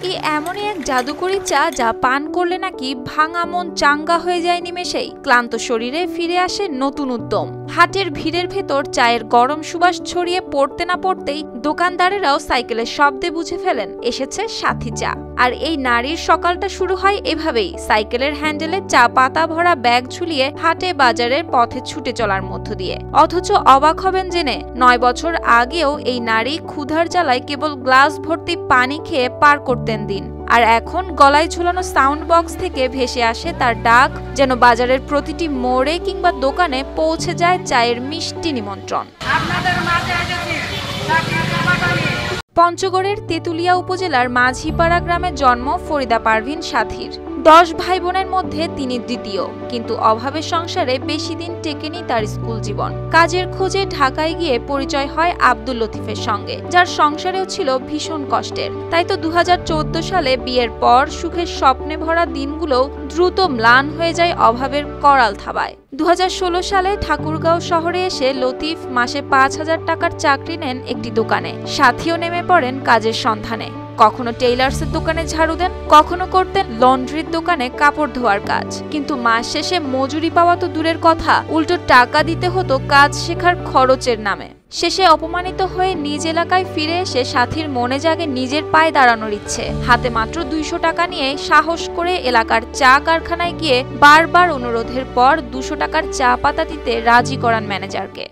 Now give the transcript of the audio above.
এই এমনই এক জাদুকরি চা যা পান করলে নাকি ভাঙা মন চাঙ্গা হয়ে যায় নিমেষেই। ক্লান্ত শরীরে ফিরে আসে নতুন উদ্যম। হাটের ভিড়ের ভেতর চায়ের গরম সুবাস ছড়িয়ে পড়তে না পড়তেই দোকানদারেরাও সাইকেলের শব্দে বুঝে ফেলেন এসেছে সাথী চা। আর এই নারীর সকালটা শুরু হয় এভাবেই, সাইকেলের হ্যান্ডেলে চা পাতা ভরা ব্যাগ ঝুলিয়ে হাটে বাজারের পথে ছুটে চলার মধ্য দিয়ে। অথচ অবাক হবেন জেনে ৯ বছর আগেও এই নারী ক্ষুধার জ্বালায় কেবল গ্লাস ভর্তি পানি খেয়ে পার করতেন দিন। আর এখন গলায় ঝুলানো সাউন্ড বক্স থেকে ভেসে আসে তার ডাক, যেন বাজারের প্রতিটি মোড়ে কিংবা দোকানে পৌঁছে যায় চায়ের মিষ্টি নিমন্ত্রণ। পঞ্চগড়ের তেঁতুলিয়া উপজেলার মাঝিপাড়া গ্রামে জন্ম ফরিদা পারভিন সাথীর। 10 ভাই বোনের মধ্যে তিনি দ্বিতীয়, কিন্তু অভাবের সংসারে বেশি দিন টেকেনি তার স্কুল জীবন। কাজের খোঁজে ঢাকায় গিয়ে পরিচয় হয় আব্দুল লতিফের সঙ্গে, যার সংসারেও ছিল ভীষণ কষ্টের। তাই তো 2014 সালে বিয়ের পর সুখের স্বপ্নে ভরা দিনগুলো দ্রুত ম্লান হয়ে যায় অভাবের করাল থাবায়। 2016 সালে ঠাকুরগাঁও শহরে এসে লতিফ মাসে 5,000 টাকার চাকরি নেন একটি দোকানে। সাথীও নেমে পড়েন কাজের সন্ধানে। কখনো টেইলার্সের দোকানে ঝাড়ু দেন, কখনো করতেন লন্ড্রির দোকানে কাপড় ধোয়ার কাজ। কিন্তু মাস শেষে মজুরি পাওয়া তো দূরের কথা, উল্টো টাকা দিতে হতো কাজ শেখার খরচের নামে। শেষে অপমানিত হয়ে নিজ এলাকায় ফিরে এসে সাথীর মনে জাগে নিজের পায়ে দাঁড়ানোর ইচ্ছে। হাতে মাত্র 200 টাকা নিয়ে সাহস করে এলাকার চা কারখানায় গিয়ে বারবার অনুরোধের পর 200 টাকার চা পাতা দিতে রাজি করান ম্যানেজারকে।